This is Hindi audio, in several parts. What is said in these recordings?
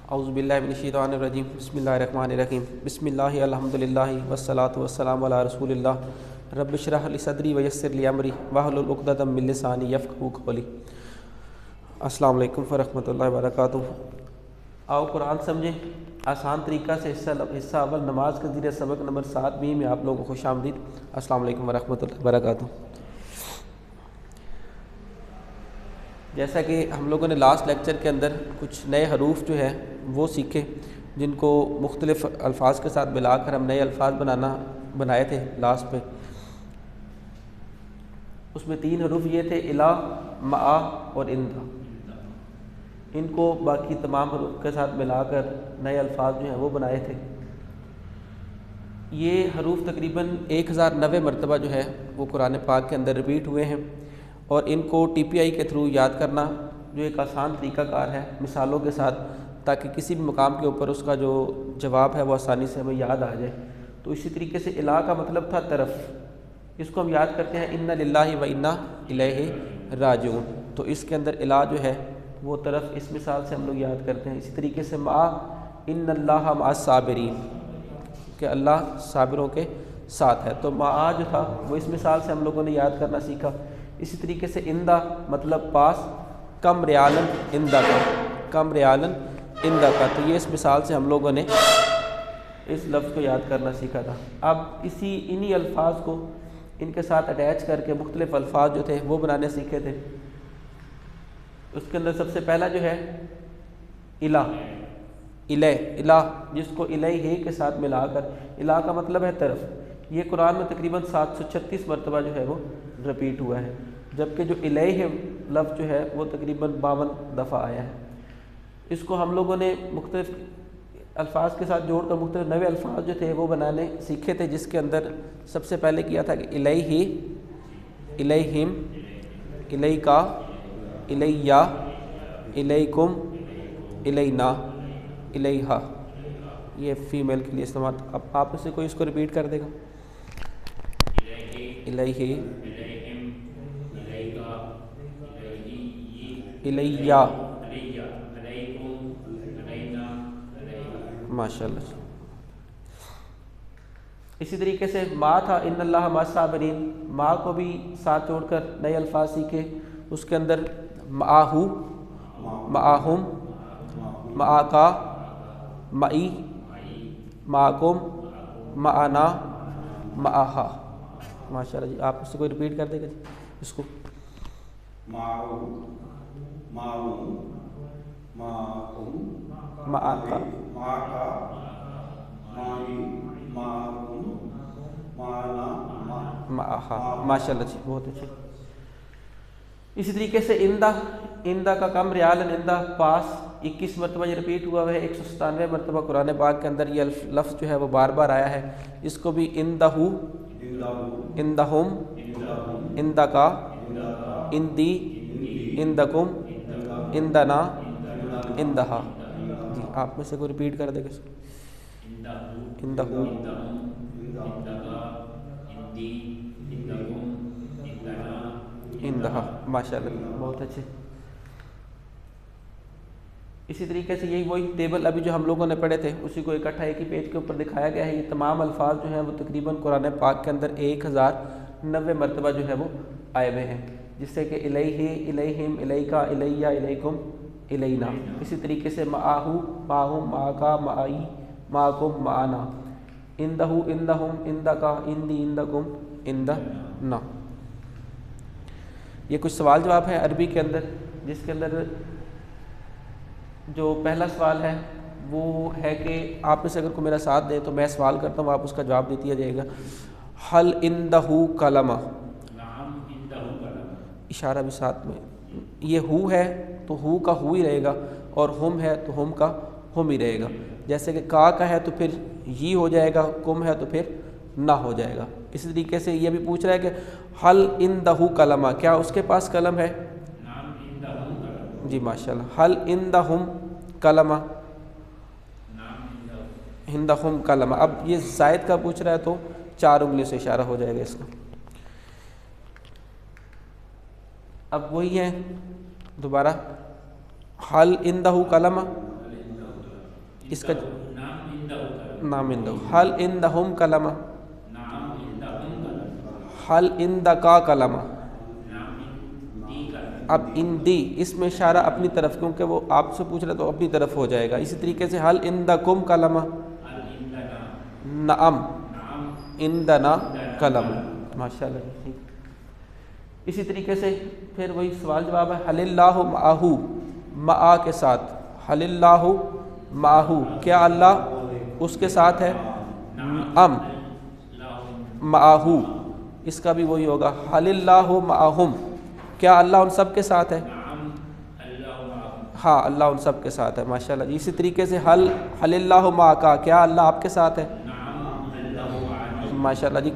औज़ुबिल्लाहि मिनश्शैतानिर्रजीम बिस्मिल्लाहिर्रहमानिर्रहीम बिस्मिल्लाहि अल्हम्दुलिल्लाहि वस्सलातु वस्सलामु अला रसूलिल्लाह रब्बि इश्रह ली सदरी व यस्सिर ली अमरी वहलुल उक़दतम मिन लिसानी यफ़क़हू क़ौली। अस्सलामु अलैकुम व रहमतुल्लाहि व बरकातुहू। आओ कुरान समझें आसान तरीक़ा से। हिस्सा अव्वल नमाज के ज़रिए सबक नंबर 7 में आप लोगों को खुशामदीद। अस्सलामु अलैकुम व रहमतुल्लाहि व बरकातुहू। जैसा कि हम लोगों ने लास्ट लेक्चर के अंदर कुछ नए हरूफ जो है वो सीखे, जिनको मुख्तलिफ़ अल्फाज के साथ मिलाकर हम नए अल्फाज बनाए थे लास्ट पे। उसमें 3 हरूफ ये थे, इला, मा और इंदा। इनको बाकी तमाम हरूफ के साथ मिलाकर नए अल्फाज जो हैं वो बनाए थे। ये हरूफ तकरीबन 1090 मरतबा जो है वो कुरान पाक के अंदर रिपीट हुए हैं, और इनको TPI के थ्रू याद करना जो एक आसान तरीक़ाकार है मिसालों के साथ, ताकि किसी भी मकाम के ऊपर उसका जो जवाब है वो आसानी से हमें याद आ जाए। तो इसी तरीके से इला का मतलब था तरफ़, इसको हम याद करते हैं इन्ना लिल्लाहि व इन्ना इलैहि राजिऊन। तो इसके अंदर इला जो है वो तरफ़, इस मिसाल से हम लोग याद करते हैं। इसी तरीके से मा इन्नल्लाहा मअस साबिरीन, कि अल्लाह साबिरों के साथ है। तो मा जो था वो इस मिसाल से हम लोगों ने याद करना सीखा। इसी तरीके से इंदा मतलब पास, कम रियालन इंदा का, कम रियालन इंदा का। तो ये इस मिसाल से हम लोगों ने इस लफ्ज़ को याद करना सीखा था। अब इन्हीं अल्फाज को इनके साथ अटैच करके मुख्तलिफ़ अल्फाज जो थे वो बनाने सीखे थे। उसके अंदर सबसे पहला जो है इला, इला, जिसको इलैहि के साथ मिलाकर, इला का मतलब है तरफ। ये कुरान में तकरीबन 736 मरतबा जो है वो रिपीट हुआ है, जबकि जो इलैहि लफ्ज़ जो है वो तकरीबन 52 दफ़ा आया है। इसको हम लोगों ने मुख्तलिफ़ अल्फाज के साथ जोड़कर मुख्तलिफ़ नए अल्फाज जो थे वो बनाने सीखे थे, जिसके अंदर सबसे पहले किया था कि इलैहि, इलैहिम, इलैका, इलैया, इलैकुम, इलैना, इलैहा। ये फ़ीमेल के लिए इस्तेमाल। अब आप में से कोई इसको रिपीट कर देगा। इलैहि, इलैया, माशाल्लाह। इसी तरीके से मा था इन्नल्लाहा मअस साबिरीन, माँ को भी साथ जोड़कर नए अल्फाज सीखे। उसके अंदर माहू, माहुम, माका, मई, माकुम, माना, माहा। माशाल्लाह जी। आप उससे कोई रिपीट कर देगा जी इसको। माहू, माहू, माकुम, माका, माका, माई, माकुम, माना, माहा। माशाल्लाह जी, बहुत अच्छे। इसी तरीके से इंदा, इंदा का कम रियालन इंदा पास 21 मरतबा ये रिपीट हुआ है। 197 मरतबा कुरान पाक के अंदर ये लफ्ज़ जो है वो बार बार आया है। इसको भी इंदहू, इंदहुम, इंदका, इंदी, इंदकुम, इंदना, इंदहा। जी, आप में से कोई रिपीट कर देगा इसको। इंदहू, इंदहा। माशाल्लाह, बहुत अच्छे। इसी तरीके से यही वही टेबल अभी जो हम लोगों ने पढ़े थे उसी को इकट्ठा एक ही पेज के ऊपर दिखाया गया है। ये तमाम अल्फाज जो हैं वो तकरीबन कुरान पाक के अंदर 1090 मरतबा जो है वो आए हुए हैं, जिससे कि इलैहि, इलैहिम, इलैका, इलैया, इलैकुम, इलैना। इसी तरीके से माहू, माहुम, माका, माई, माकुम, माना, इंदहू, इंदहुम, इंदका, इंदी, इंदकुम, इंदना। ये कुछ सवाल जवाब है अरबी के अंदर, जिसके अंदर जो पहला सवाल है वो है कि आप में से अगर कोई मेरा साथ दे तो मैं सवाल करता हूँ, आप उसका जवाब देती है जाएगा। हल इंदहू कलमा, इशारा भी साथ में। ये हु है तो हु का हु ही रहेगा, और हुम है तो हुम का हुम ही रहेगा। जैसे कि का है तो फिर ये हो जाएगा, कुम है तो फिर ना हो जाएगा। इसी तरीके से ये भी पूछ रहा है कि हल इंदहू कलमा, क्या उसके पास कलम है? जी माशाल्लाह। हल इंदहुम कलमा, हिंदहुम कलमा। अब ये जायद का पूछ रहा है तो 4 उंगली से इशारा हो जाएगा इसका। अब वही है दोबारा, हल इंदहू कलमा, इसका नाम इंदहु। हल इंदहुम कलमा, हल इंदका कलमा। अब इंदी इसमें इशारा अपनी तरफ, क्योंकि वो आपसे पूछ रहे तो अपनी तरफ हो जाएगा। इसी तरीके से हल इंदकुम कलमा, नाम इंदना कलम। माशाल्लाह, ठीक। इसी तरीके से फिर वही सवाल जवाब है, हलिल्लाहु माहू, मा के साथ, हलिल्लाहु माहू, क्या अल्लाह उसके साथ है, अम माहू, इसका भी वही होगा, हलिल्लाहु माहुम, क्या अल्लाह उन सब के साथ है, हाँ अल्लाह उन सब के साथ है। माशाल्लाह जी। इसी तरीके से हलिल्लाहु माका, क्या अल्लाह आपके साथ है, माशाल्लाह जी।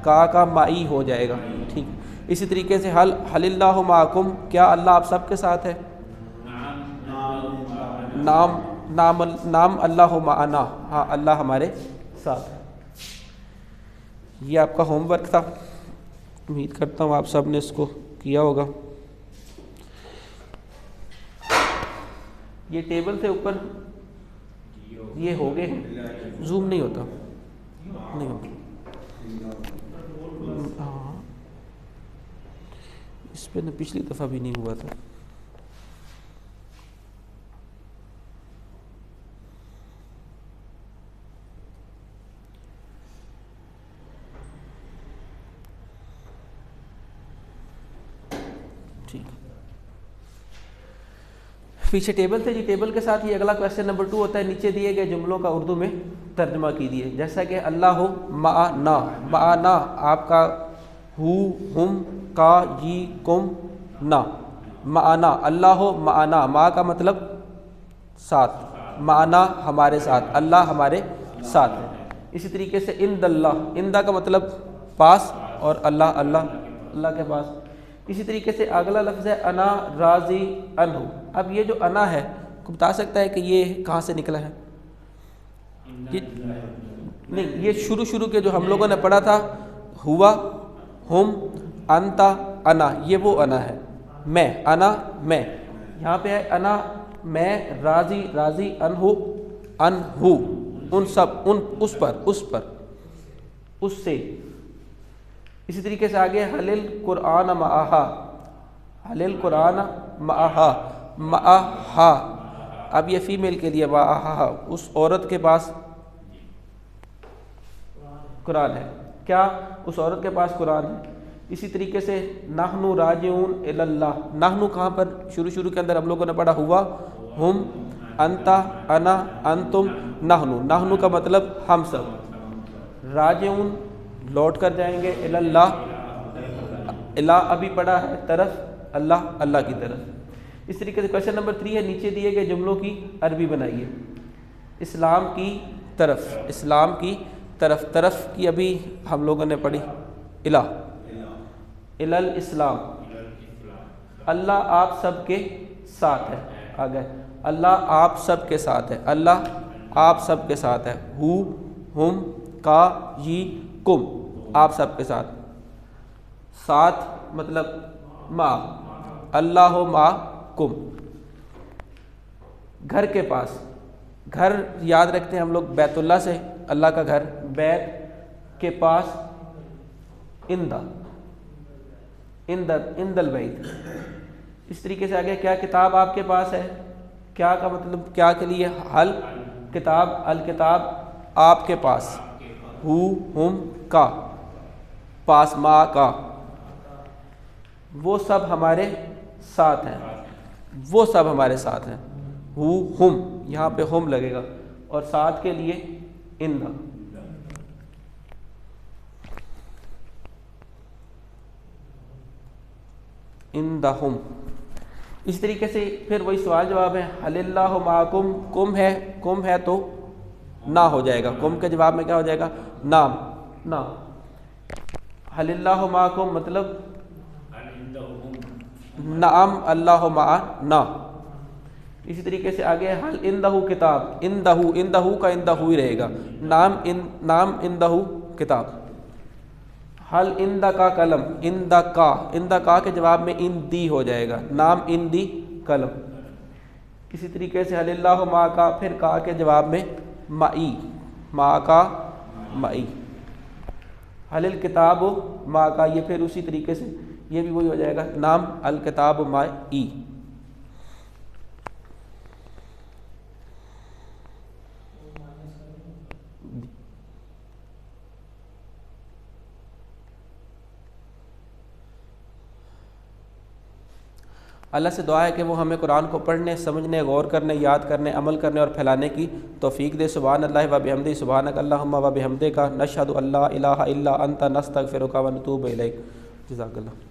का माई हो जाएगा, ठीक। इसी तरीके से हलिल्लाहु माकुम, क्या अल्लाह आप सब के साथ है, नाम अल्लाहु माना, हाँ अल्लाह हमारे साथ है। ये आपका होमवर्क था, उम्मीद करता हूँ आप सब ने इसको किया होगा। ये टेबल से ऊपर ये हो गए, जूम नहीं होता, नहीं होता। हाँ, इस पे ना पिछली दफ़ा भी नहीं हुआ था। ठीक, पीछे टेबल थे जी। टेबल के साथ ही अगला क्वेश्चन नंबर 2 होता है, नीचे दिए गए जुमलों का उर्दू में तर्जुमा कीजिए। जैसा कि अल्लाह माना, माना आपका हु हुम का यी कुम ना, माना अल्लाह माना, मा का मतलब साथ, माना हमारे साथ, अल्लाह हमारे साथ है। इसी तरीके से इंदल्लाह, इंदा का मतलब पास और अल्लाह अल्लाह के पास। इसी तरीके से अगला लफ्ज़ है अना राजी अनहु। अब ये जो अना है, को बता सकता है कि ये कहाँ से निकला है? ये नहीं, ये शुरू के जो हम लोगों ने पढ़ा था, हुआ हुम अंता अना, ये वो अना है। मैं, अना मैं, यहाँ पे है अना मैं, राजी अनहु, अनहु उन सब, उन उस पर उससे। इसी तरीके से आगे हलिल कुरान माहा, हलिल कुरान माहा, माहा अब ये फीमेल के लिए, माहा उस औरत के पास कुरान है, क्या उस औरत के पास कुरान है। इसी तरीके से नहनु राजिऊन इलल्लाह, नहनु कहाँ पर शुरू के अंदर हम लोगों ने पढ़ा, हुआ हुम अंता अना अंतुम नहनु, नहनु का मतलब हम सब, राजिऊन लौट कर जाएंगे, इलल्लाह इला अभी पढ़ा है तरफ, अल्लाह की तरफ। इस तरीके से क्वेश्चन नंबर 3 है, नीचे दिए गए जुमलों की अरबी बनाइए। इस्लाम की तरफ की अभी हम लोगों ने पढ़ी, इला इलल इस्लाम, अल्लाह आप सब के साथ है, आ गए अल्लाह आप सब के साथ है, अल्लाह आप सब के साथ है, हु हुम का यी कुम आप सब के साथ मतलब मा, अल्लाह मा कुम। घर के पास, घर याद रखते हैं हम लोग बैतुल्लाह से, अल्लाह का घर, बैत के पास इंदल बैत। इस तरीके से आगे क्या किताब आपके पास है, क्या का मतलब क्या के लिए, हल किताब, अल किताब आपके पास, हु हुम का पास, मा का वो सब हमारे साथ हैं, वो सब हमारे साथ हैं, हु हुम यहाँ पे हुम लगेगा और साथ के लिए इंदा। इंदहुम। इस तरीके से फिर वही सवाल जवाब है, हलिल्लाहु माकुम, कुम है तो ना हो जाएगा, कुम के जवाब में क्या हो जाएगा, नाम ना। हलिल्लाहु माकुम मतलब नाम अल्लाह मा ना। इसी तरीके से आगे हल इंदहु किताब, इंदहु का इंदहु ही रहेगा, नाम इंदहु किताब। हल इंदा का कलम, इंदा का के जवाब में इंदी हो जाएगा, नाम इंदी कलम। किसी तरीके से हलिल्लाहु मा का, फिर का के जवाब में माई, मा का माई, हलिल किताब मा का, ये फिर उसी तरीके से ये भी वही हो जाएगा, नाम अल किताब माई। अल्लाह से दुआ है कि वो हमें कुरान को पढ़ने, समझने, गौर करने, याद करने, अमल करने और फैलाने की तौफीक दे। सुभान अल्लाह व बिहम्दी, सुभानक अल्लाहुम्मा व बिहम्दिका, नशहदु अल्ला इलाहा इल्ला अंता, नस्तगफिरुका व नतूबु इलैक। जज़ाकल्लाह।